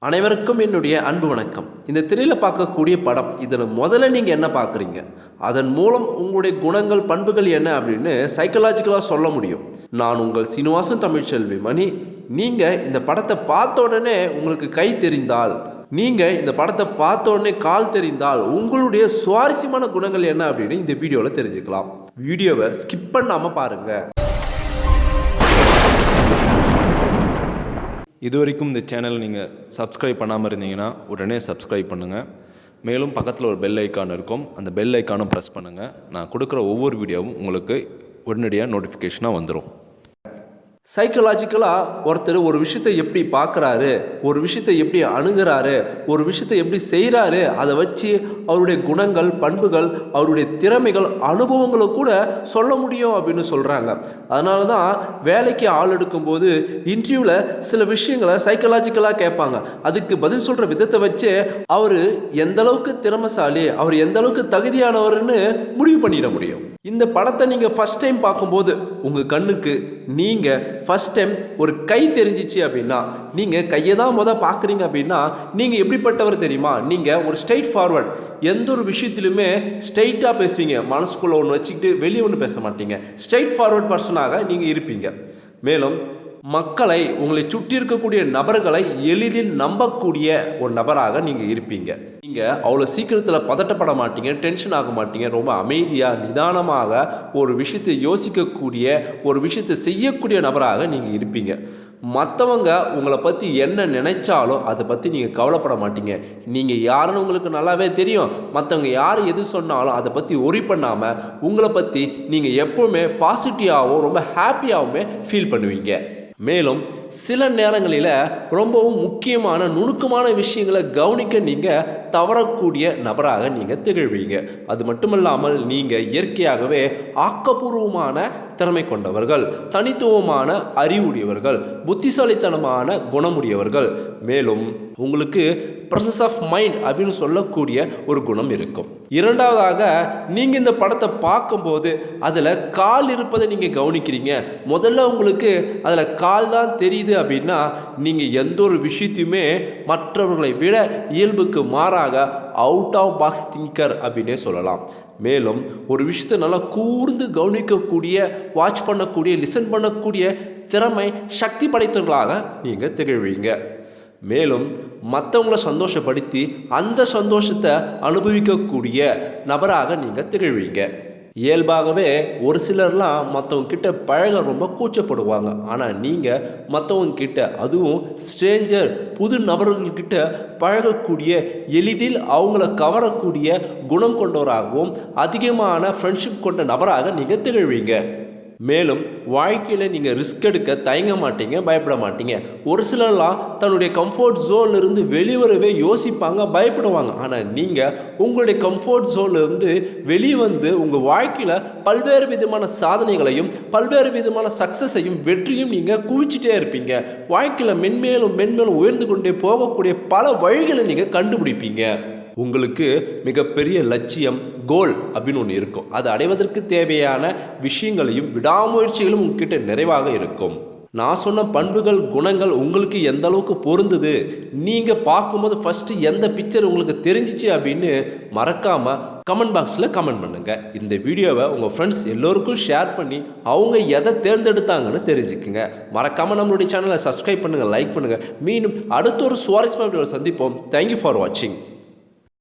அனைவருக்கும் என்னுடைய அன்பு வணக்கம். இந்த திரையில் பார்க்கக்கூடிய படம் இதில் முதல்ல நீங்கள் என்ன பார்க்குறீங்க, அதன் மூலம் உங்களுடைய குணங்கள் பண்புகள் என்ன அப்படின்னு சைக்கலாஜிக்கலாக சொல்ல முடியும். நான் உங்கள் சீனிவாசன் தமிழ்ச்செல்வி மணி. நீங்கள் இந்த படத்தை பார்த்த உடனே உங்களுக்கு கை தெரிந்தால், நீங்கள் இந்த படத்தை பார்த்த உடனே கால் தெரிந்தால் உங்களுடைய சுவாரஸ்யமான குணங்கள் என்ன அப்படின்னு இந்த வீடியோவில் தெரிஞ்சுக்கலாம். வீடியோவை ஸ்கிப் பண்ணாமல் பாருங்கள். இதுவரைக்கும் இந்த சேனல் நீங்கள் சப்ஸ்கிரைப் பண்ணாமல் இருந்தீங்கன்னா உடனே சப்ஸ்கிரைப் பண்ணுங்கள். மேலும் பக்கத்தில் ஒரு பெல் ஐக்கான் இருக்கும், அந்த பெல் ஐக்கானும் ப்ரெஸ் பண்ணுங்கள். நான் கொடுக்குற ஒவ்வொரு வீடியோவும் உங்களுக்கு உடனடியாக நோட்டிஃபிகேஷனாக வந்துடும். சைக்கலாஜிக்கலாக ஒருத்தர் ஒரு விஷயத்தை எப்படி பார்க்குறாரு, ஒரு விஷயத்தை எப்படி அணுகிறாரு, ஒரு விஷயத்தை எப்படி செய்கிறாரு, அதை வச்சு அவருடைய குணங்கள் பண்புகள் அவருடைய திறமைகள் அனுபவங்களை கூட சொல்ல முடியும் அப்படின்னு சொல்கிறாங்க. அதனால தான் வேலைக்கு ஆள் எடுக்கும்போது இன்டர்வியூவில் சில விஷயங்களை சைக்கலாஜிக்கலாக கேட்பாங்க. அதுக்கு பதில் சொல்கிற விதத்தை வச்சு அவர் எந்தளவுக்கு திறமைசாலி, அவர் எந்தளவுக்கு தகுதியானவர்னு முடிவு பண்ணிட முடியும். இந்த படத்தை நீங்கள் ஃபஸ்ட் டைம் பார்க்கும்போது உங்கள் கண்ணுக்கு நீங்கள் ஃபஸ்ட் டைம் ஒரு கை தெரிஞ்சிச்சு அப்படின்னா, நீங்கள் கையை தான் பார்க்குறீங்க அப்படின்னா நீங்கள் எப்படிப்பட்டவர் தெரியுமா? நீங்கள் ஒரு ஸ்ட்ரெயிட் ஃபார்வர்ட், எந்த ஒரு விஷயத்திலுமே ஸ்ட்ரெயிட்டாக பேசுவீங்க. மனசுக்குள்ளே ஒன்று வச்சுக்கிட்டு வெளியே ஒன்று பேச மாட்டீங்க. ஸ்ட்ரெயிட் ஃபார்வர்ட் பர்சனாக நீங்கள் இருப்பீங்க. மேலும் மக்களை, உங்களை சுற்றி இருக்கக்கூடிய நபர்களை எளிதில் நம்பக்கூடிய ஒரு நபராக நீங்கள் இருப்பீங்க. நீங்கள் அவ்வளோ சீக்கிரத்தில் பதட்டப்பட மாட்டீங்க, டென்ஷன் ஆக மாட்டீங்க. ரொம்ப அமைதியாக நிதானமாக ஒரு விஷயத்தை யோசிக்கக்கூடிய, ஒரு விஷயத்தை செய்யக்கூடிய நபராக நீங்கள் இருப்பீங்க. மற்றவங்க உங்களை பற்றி என்ன நினைச்சாலும் அதை பற்றி நீங்கள் கவலைப்பட மாட்டீங்க. நீங்கள் யாருன்னு உங்களுக்கு நல்லாவே தெரியும். மற்றவங்க யார் எது சொன்னாலும் அதை பற்றி ஒரி பண்ணாமல் உங்களை பற்றி நீங்கள் எப்போவுமே பாசிட்டிவாகவும் ரொம்ப ஹாப்பியாகவுமே ஃபீல் பண்ணுவீங்க. மேலும் சில நேரங்களில் ரொம்பவும் முக்கியமான நுணுக்கமான விஷயங்களை கவனிக்க நீங்கள் தவறக்கூடிய நபராக நீங்கள் திகழ்வீங்க. அது மட்டுமல்லாமல் நீங்கள் இயற்கையாகவே ஆக்கப்பூர்வமான திறமை கொண்டவர்கள், தனித்துவமான அறிவுடையவர்கள், புத்திசாலித்தனமான குணமுடையவர்கள். மேலும் உங்களுக்கு ப்ரெசன்ஸ் ஆஃப் மைண்ட் அப்படின்னு சொல்லக்கூடிய ஒரு குணம் இருக்கும். இரண்டாவதாக, நீங்கள் இந்த படத்தை பார்க்கும்போது அதில் கால் இருப்பதை நீங்கள் கவனிக்கிறீங்க. முதல்ல உங்களுக்கு அதில் கால் தான் தெரியுது அப்படின்னா நீங்கள் எந்த ஒரு விஷயத்தையுமே மற்றவர்களை விட இயல்புக்கு மாறாக அவுட் ஆஃப் பாக்ஸ் திங்கர் அப்படின்னே சொல்லலாம். மேலும் ஒரு விஷயத்தை நல்லா கூர்ந்து கவனிக்கக்கூடிய, வாட்ச் பண்ணக்கூடிய, லிசன் பண்ணக்கூடிய திறமை சக்தி படைத்தவர்களாக நீங்கள் திகழ்வீங்க. மேலும் மற்றவங்களை சந்தோஷப்படுத்தி அந்த சந்தோஷத்தை அனுபவிக்கக்கூடிய நபராக நீங்கள் திகழ்வீங்க. இயல்பாகவே ஒரு சிலர்லாம் மற்றவங்க கிட்ட பழக ரொம்ப கூச்சப்படுவாங்க. ஆனால் நீங்கள் மற்றவங்க கிட்ட, அதுவும் ஸ்ட்ரேஞ்சர் புது நபர்கள்கிட்ட பழகக்கூடிய, எளிதில் அவங்கள கவரக்கூடிய குணம் கொண்டவராகவும் அதிகமான ஃப்ரெண்ட்ஷிப் கொண்ட நபராக நீங்கள் திகழ்வீங்க. மேலும் வாழ்க்கையில் நீங்கள் ரிஸ்க் எடுக்க தயங்க மாட்டீங்க, பயப்பட மாட்டீங்க. ஒரு சிலர்லாம் தன்னுடைய கம்ஃபர்ட் ஜோன்லேருந்து வெளிவரவே யோசிப்பாங்க, பயப்படுவாங்க. ஆனால் நீங்கள் உங்களுடைய கம்ஃபர்ட் ஜோன்லேருந்து வெளியே வந்து உங்கள் வாழ்க்கையில் பல்வேறு விதமான சாதனைகளையும் பல்வேறு விதமான சக்ஸஸையும் வெற்றியும் நீங்கள் குவிச்சிட்டே இருப்பீங்க. வாழ்க்கையில் மென்மேலும் மென்மேலும் உயர்ந்து கொண்டே போகக்கூடிய பல வழிகளை நீங்கள் கண்டுபிடிப்பீங்க. உங்களுக்கு மிகப்பெரிய லட்சியம், கோல் அப்படின்னு ஒன்று இருக்கும். அது அடைவதற்கு தேவையான விஷயங்களையும் விடாமுயற்சிகளும் உங்ககிட்ட நிறைவாக இருக்கும். நான் சொன்ன பண்புகள் குணங்கள் உங்களுக்கு எந்த அளவுக்கு பொருந்துது, நீங்கள் பார்க்கும்போது ஃபஸ்ட்டு எந்த பிக்சர் உங்களுக்கு தெரிஞ்சிச்சு அப்படின்னு மறக்காமல் கமெண்ட் பாக்ஸில் கமெண்ட் பண்ணுங்கள். இந்த வீடியோவை உங்கள் ஃப்ரெண்ட்ஸ் எல்லோருக்கும் ஷேர் பண்ணி அவங்க எதை தேர்ந்தெடுத்தாங்கன்னு தெரிஞ்சுக்குங்க. மறக்காமல் நம்மளுடைய சேனலை சப்ஸ்கிரைப் பண்ணுங்கள், லைக் பண்ணுங்கள். மீண்டும் அடுத்த ஒரு சுவாரஸ்யமான வீடியோவை சந்திப்போம். தேங்க்யூ ஃபார் வாட்சிங்.